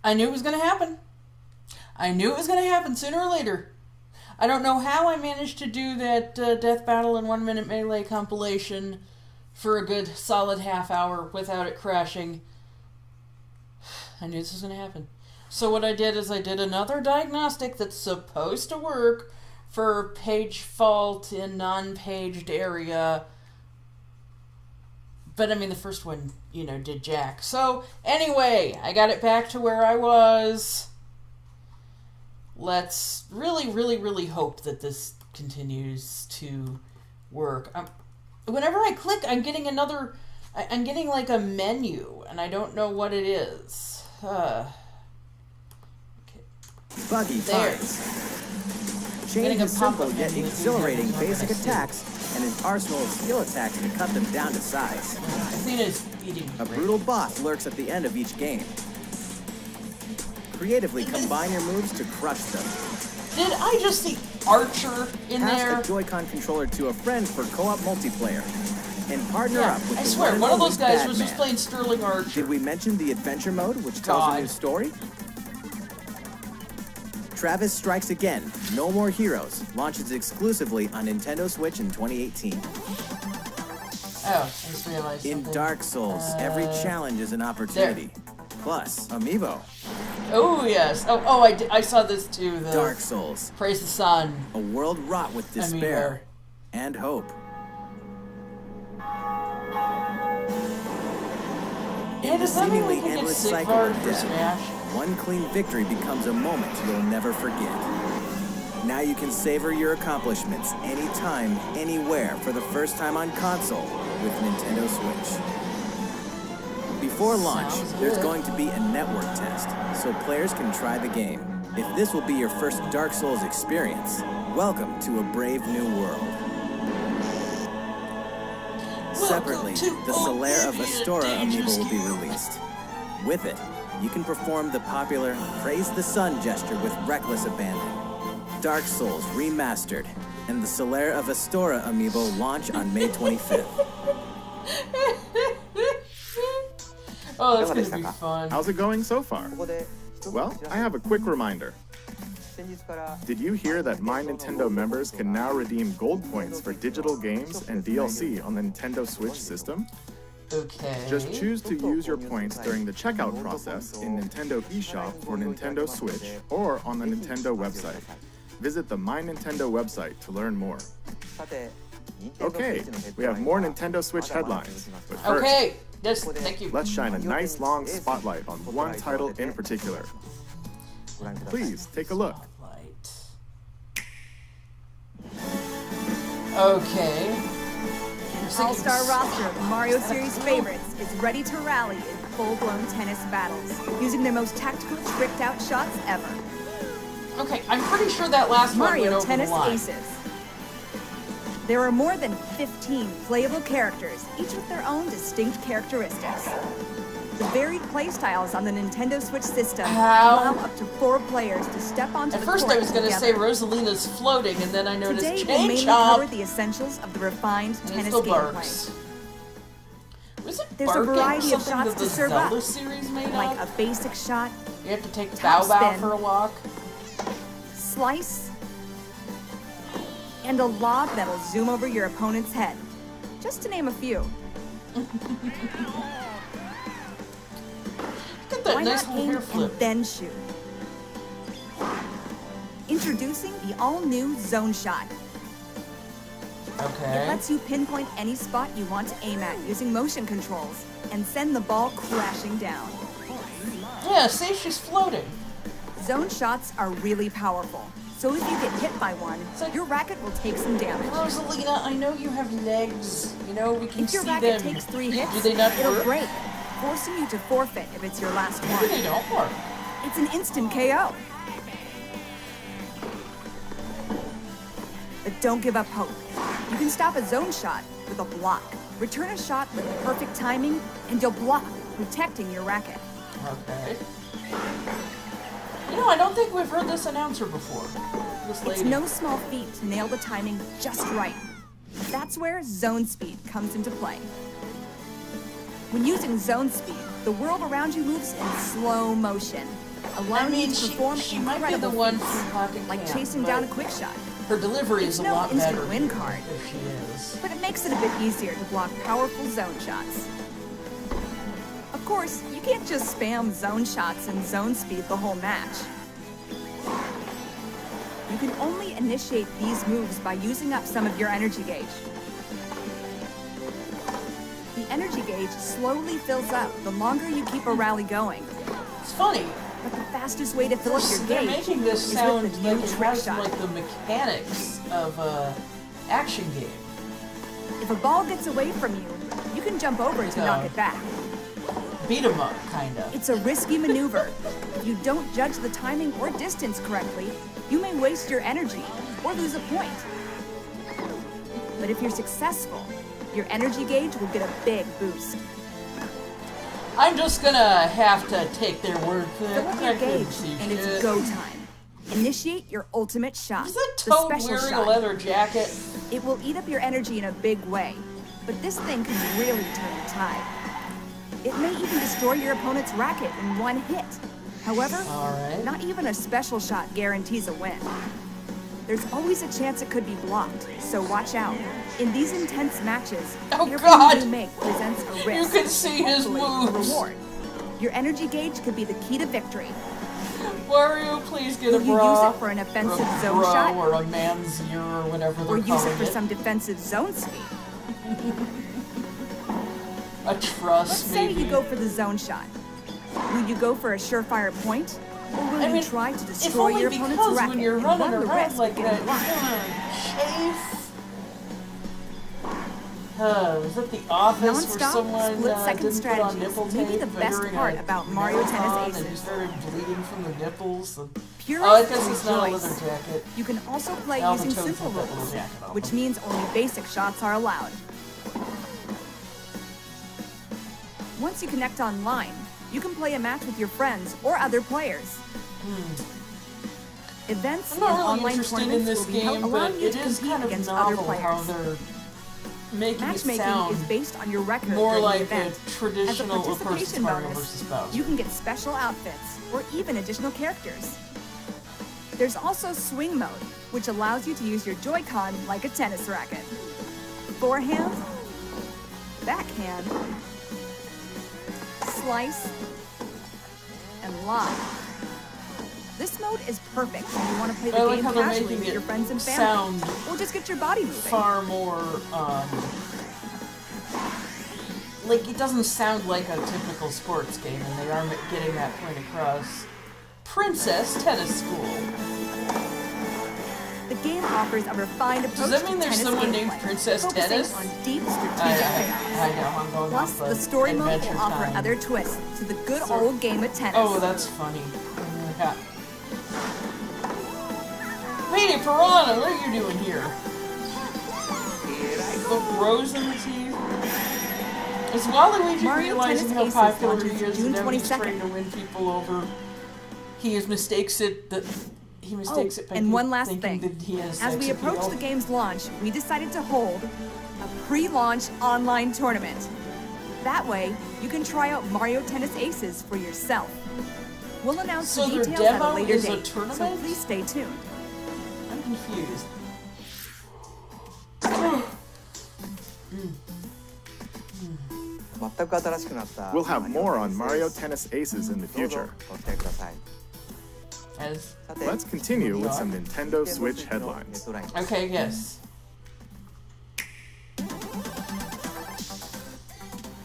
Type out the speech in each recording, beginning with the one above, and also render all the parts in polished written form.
I knew it was going to happen. I knew it was going to happen sooner or later. I don't know how I managed to do that Death Battle in 1 Minute Melee compilation for a good solid half hour without it crashing. I knew this was going to happen. So what I did is I did another diagnostic that's supposed to work for page fault in non-paged area. But I mean, the first one, did jack. So anyway, I got it back to where I was. Let's really, really, really hope that this continues to work. Whenever I click, I'm getting I'm getting like a menu, and I don't know what it is. Okay. Buggy fights. Change a simple yet exhilarating basic attacks and an arsenal of skill attacks to cut them down to size. Athena's eating. A brutal boss lurks at the end of each game. Creatively combine your moves to crush them. Did I just see Archer in there? Pass a Joy-Con controller to a friend for co-op multiplayer. And partner up with I swear, one of those guys was just playing Sterling Archer. Did we mention the adventure mode, which tells a new story? Travis Strikes Again, No More Heroes, launches exclusively on Nintendo Switch in 2018. Oh, I just realized In something. Dark Souls, every challenge is an opportunity. Plus, Amiibo. Oh, yes. Oh, I saw this too. Dark Souls. Praise the Sun. A world wrought with despair and hope. In the seemingly endless cycle of death, one clean victory becomes a moment you'll never forget. Now you can savor your accomplishments anytime, anywhere for the first time on console with Nintendo Switch. Before launch, there's going to be a network test, so players can try the game. If this will be your first Dark Souls experience, welcome to a brave new world. Separately, the Solaire of Astora amiibo will be released. With it, you can perform the popular Praise the Sun gesture with reckless abandon. Dark Souls Remastered and the Solaire of Astora amiibo launch on May 25th. Oh, that's going to be fun. How's it going so far? Well, I have a quick reminder. Did you hear that My Nintendo members can now redeem gold points for digital games and DLC on the Nintendo Switch system? Okay. Just choose to use your points during the checkout process in Nintendo eShop for Nintendo Switch or on the Nintendo website. Visit the My Nintendo website to learn more. Okay, we have more Nintendo Switch headlines. But first, thank you. Let's shine a nice long spotlight on one title in particular. Please take a look. Okay. All-star roster of Mario series favorites is ready to rally in full-blown tennis battles, using their most tactical, tricked-out shots ever. Okay, I'm pretty sure that last one went Mario over Tennis the line. Aces. There are more than 15 playable characters, each with their own distinct characteristics. The varied playstyles on the Nintendo Switch system allow up to 4 players to step onto the court At first I was going to say together. Rosalina's floating, and then I noticed Today we'll mainly cover the essentials of the refined tennis gameplay. There's a variety of shots to serve up, like a basic shot, you have to take top bow spin, for a walk, slice, and a lob that'll zoom over your opponent's head, just to name a few. that Why nice not little aim hair flip. and then shoot? Introducing the all-new Zone Shot. It Okay. lets you pinpoint any spot you want to aim at using motion controls and send the ball crashing down. Yeah, see, she's floating. Zone shots are really powerful, so if you get hit by one, your racket will take some damage. Rosalina, I know you have legs. You know, we can If your see racket them. takes 3 hits, Do they not it'll work? break, forcing you to forfeit if it's your last Maybe one. they don't work. It's an instant KO. But don't give up hope. You can stop a zone shot with a block. Return a shot with perfect timing, and you'll block, protecting your racket. Okay. You know, I don't think we've heard this announcer before. This lady. It's no small feat to nail the timing just right. That's where zone speed comes into play. When using zone speed, the world around you moves in slow motion. allowing you to perform she might be the incredible one feats, from Pocket like Camp, chasing but down a quick shot. her delivery is It's a no lot instant better win card, if she is. but it makes it a bit easier to block powerful zone shots. Of course, you can't just spam zone shots and zone speed the whole match. You can only initiate these moves by using up some of your energy gauge. The energy gauge slowly fills up the longer you keep a rally going. It's funny. But the fastest way to fill up your They're gauge making this is sound with the like new it trick has shot. like the mechanics of a action game. If a ball gets away from you, you can jump over to knock it back. Beat 'em up, kinda. It's a risky maneuver. If you don't judge the timing or distance correctly, you may waste your energy or lose a point. But if you're successful, your energy gauge will get a big boost. I'm just gonna have to take their word for Fill up that. your gauge, and it's go time. Initiate your ultimate shot, Is that the Toad special wearing a shot. leather jacket? It will eat up your energy in a big way, but this thing can really turn the tide. It may even destroy your opponent's racket in one hit. However, Alright. not even a special shot guarantees a win. There's always a chance it could be blocked, so watch out. In these intense matches, Oh, every God! move you make presents a risk. can see his hopefully a moves. reward. Your energy gauge could be the key to victory. Wario, please get Will a you bra. use it for an offensive or a zone bra shot? or a man's ear or whatever they're Or use calling it for some defensive zone speed? A truss, Let's say maybe. you go for the zone shot. Will you go for a surefire point? Or will you try to if destroy only your opponent's because racket when you're and running run the around risk like of getting that, blocked? you're gonna chafe. Is that the office where Non-stop, someone split-second didn't put on strategies nipple may be tape the best during part a about Mario Tennis marathon and he Aces. started bleeding from the nipples? And... Purists Oh, I guess it's not a rejoice. leather jacket. You can also play Alvin using Toad simple put that little rules, jacket on which him. means only basic shots are allowed. Once you connect online, you can play a match with your friends or other players. Events I'm not and really online interested in tournaments this will be held, game, but allowing you it to is compete kind of against other novel how players. they're making it Matchmaking sound is based on your record more during like the a event. traditional As a of course, participation Mario bonus, vs. Bowser. you can get special outfits or even additional characters. There's also swing mode, which allows you to use your Joy-Con like a tennis racket. Forehand, backhand, slice, and lob. This mode is perfect when you want to play the I like game how they're casually making with it your friends and sound family, or just get your body moving. far more like it doesn't sound like a typical sports game, and they are getting that point across. Princess Tennis School. The game offers a refined approach Does that mean to there's tennis someone gameplay, named Princess focusing Tennis? on deep strategic I payoffs. know, I'm going Plus, off the story mode Adventure will offer Time. other twists to the good old game of tennis. Oh, that's funny. Yeah. Hey, Piranha, what are you doing here? The rose in the teeth? Is Waluigi Mario realizing Tennis how Aces popular he launches is June and now he's 22nd. trying to win people over? He mistakes it by and one last thinking thing. that he has As we sex approach appeal. the game's launch, we decided to hold a pre-launch online tournament. That way, you can try out Mario Tennis Aces for yourself. We'll announce So the their details at a demo later is a date, so tournament? please stay tuned. I'm confused. We'll have more on Mario Tennis Aces in the future. As Let's continue with some Nintendo Switch headlines. okay, yes.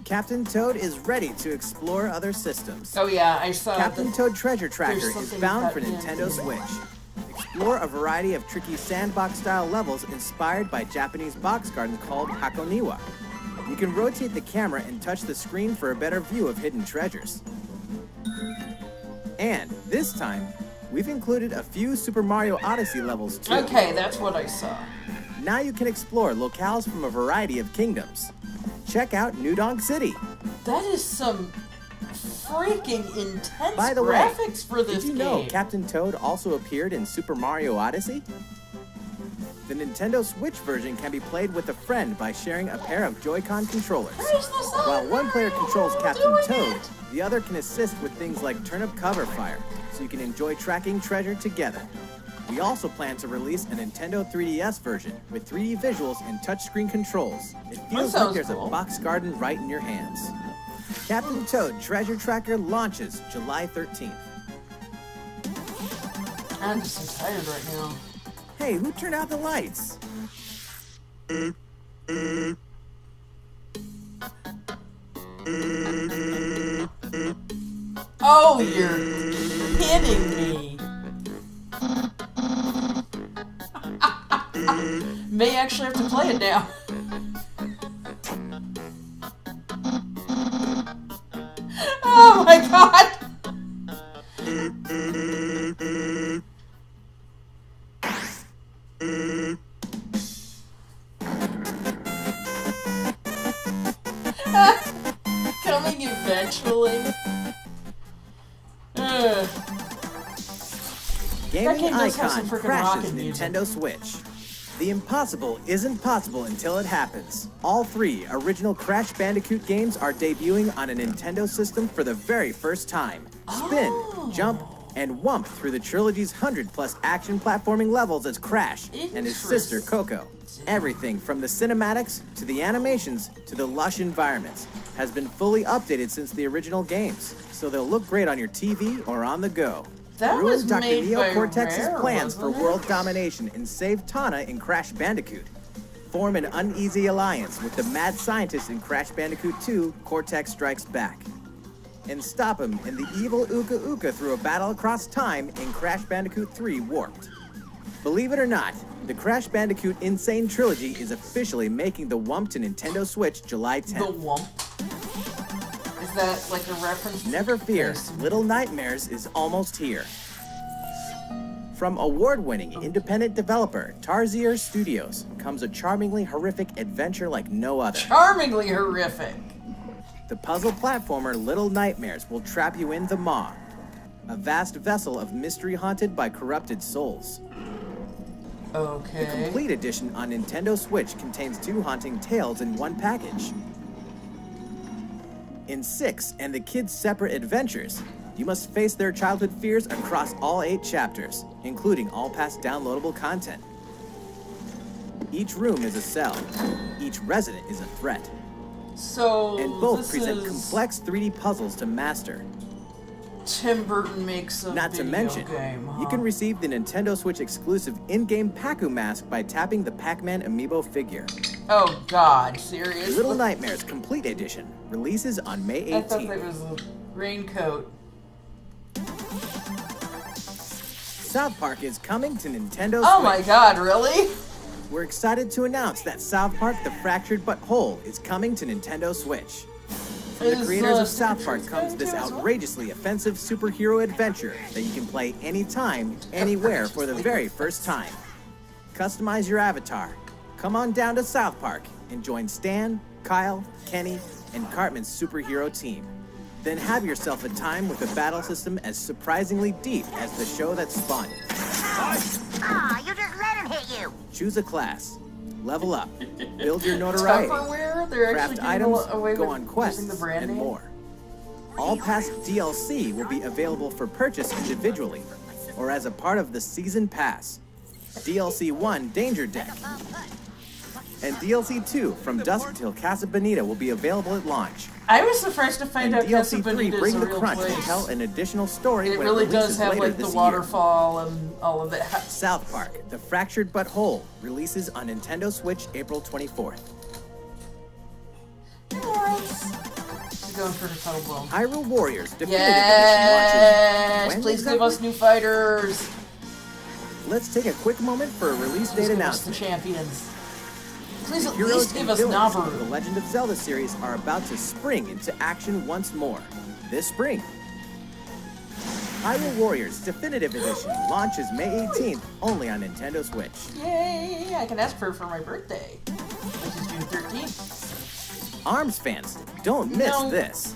Captain Toad is ready to explore other systems. Oh yeah, I saw Captain that. Toad Treasure Tracker is something bound about for him. Nintendo Switch. Explore a variety of tricky sandbox-style levels inspired by Japanese box gardens called Hakoniwa. You can rotate the camera and touch the screen for a better view of hidden treasures. And this time, we've included a few Super Mario Odyssey levels too. Okay, that's what I saw. Now you can explore locales from a variety of kingdoms. Check out New Donk City. That is some freaking intense By the way, graphics for this did you game. know Captain Toad also appeared in Super Mario Odyssey? The Nintendo Switch version can be played with a friend by sharing a pair of Joy-Con controllers. Where's the sun? While one player controls Captain Doing Toad, it. the other can assist with things like turnip cover fire, so you can enjoy tracking treasure together. We also plan to release a Nintendo 3DS version with 3D visuals and touchscreen controls. It feels like there's a box garden right in your hands. Captain Toad Treasure Tracker launches July 13th. I'm just so tired right now. Hey, who turned out the lights? Oh, you're kidding me. May actually have to play it now. Oh my god! Coming eventually. Gaming icon crashes Nintendo Switch. The impossible isn't possible until it happens. All 3 original Crash Bandicoot games are debuting on a Nintendo system for the very first time. Spin, jump, and whump through the trilogy's 100+ action platforming levels as Crash and his sister Coco. Everything from the cinematics to the animations to the lush environments has been fully updated since the original games, so they'll look great on your TV or on the go. That was Ruin Dr. made Neo by Cortex's Rare, plans for wasn't it? world domination and save Tana in Crash Bandicoot. Form an uneasy alliance with the mad scientist in Crash Bandicoot 2, Cortex Strikes Back. And stop him in the evil Uka Uka through a battle across time in Crash Bandicoot 3 Warped. Believe it or not, the Crash Bandicoot Insane Trilogy is officially making the Wump to Nintendo Switch July 10th. The Wump? Is that like a reference? Never fear, Little Nightmares is almost here. From award-winning independent developer Tarsier Studios comes a charmingly horrific adventure like no other. Charmingly horrific. The puzzle platformer Little Nightmares will trap you in the Maw, a vast vessel of mystery haunted by corrupted souls. Okay. The complete edition on Nintendo Switch contains 2 haunting tales in one package. In 6 and the kids' separate adventures, you must face their childhood fears across all 8 chapters, including all past downloadable content. Each room is a cell. Each resident is a threat. So And both this present is complex 3D puzzles to master. Tim Burton makes a Not to video mention, game, huh? you can receive the Nintendo Switch exclusive in-game Pac-Man mask by tapping the Pac-Man amiibo figure. Oh God, serious? Little Nightmares Complete Edition releases on May 18th. I thought that was a raincoat. South Park is coming to Nintendo Oh Switch. my God, really? We're excited to announce that South Park The Fractured But Whole is coming to Nintendo Switch. From the creators of South Park comes this outrageously offensive superhero adventure that you can play anytime, anywhere for the very first time. Customize your avatar. Come on down to South Park and join Stan, Kyle, Kenny, and Cartman's superhero team. Then have yourself a time with a battle system as surprisingly deep as the show that spawned it. Aw, you just let him hit you. Choose a class, level up, build your notoriety, Tupperware? They're craft actually items, away go with on quests, using the brand and name? more. All past DLC will be available for purchase individually or as a part of the Season Pass. DLC 1 Danger Deck and DLC 2 From Dusk Till Casa Bonita will be available at launch. I was surprised to find And out Casa DLC 3 Bonita is Bring a the real Crunch will place. tell an additional story It when really it does releases have later like the this waterfall and all of that. South Park, The Fractured But Whole releases on Nintendo Switch April 24th. She's going for the total blow. Hyrule Warriors Definitive Yes! Edition launches. Please give us new fighters. Let's take a quick moment for a release Please date give us the announcement. champions. Please The at heroes least give and us villains of the Nabaru. Legend of Zelda series are about to spring into action once more. This spring. Hyrule Warriors Definitive Edition launches May 18th only on Nintendo Switch. Yay! I can ask for it for my birthday, which is June 13th. ARMS fans, don't miss No. this.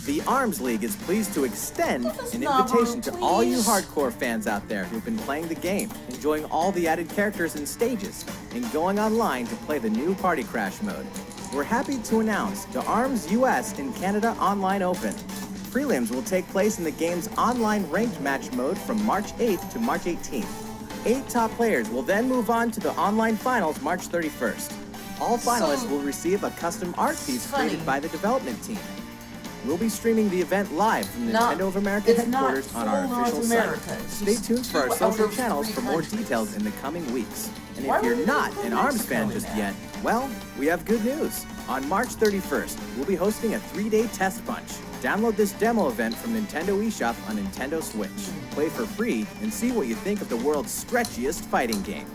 The ARMS League is pleased to extend us an Nabaru, invitation to all you please. hardcore fans out there who've been playing the game, enjoying all the added characters and stages, and going online to play the new Party Crash mode. We're happy to announce the ARMS US and Canada Online Open. prelims will take place in the game's online ranked match mode from March 8th to March 18th. 8 top players will then move on to the online finals March 31st. All finalists will receive a custom art piece created by the development team. We'll be streaming the event live from Nintendo of America headquarters on our official site. Stay tuned for our social channels for more details in the coming weeks. And if you're not an ARMS fan just yet, well, we have good news. On March 31st, we'll be hosting a 3-day test bunch. Download this demo event from Nintendo eShop on Nintendo Switch. Play for free and see what you think of the world's stretchiest fighting game.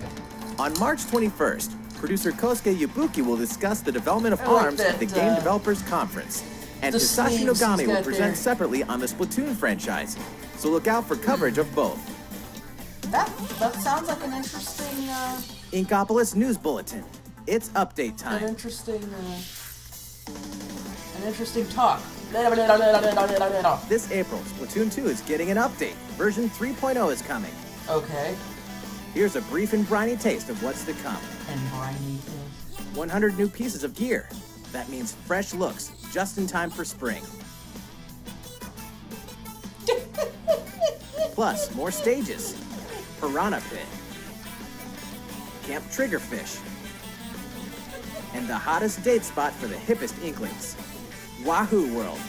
On March 21st, producer Kosuke Yabuki will discuss the development of ARMS at the Game Developers Conference. And Takashi Nogami will present separately on the Splatoon franchise. So look out for coverage of both. That sounds like an interesting, Inkopolis News Bulletin. It's update time. An interesting talk. This April, Splatoon 2 is getting an update. Version 3.0 is coming. Okay. Here's a brief and briny taste of what's to come. And briny taste. 100 new pieces of gear. That means fresh looks, just in time for spring. Plus, more stages. Piranha Pit. Camp Triggerfish. And the hottest date spot for the hippest Inklings. Wahoo World.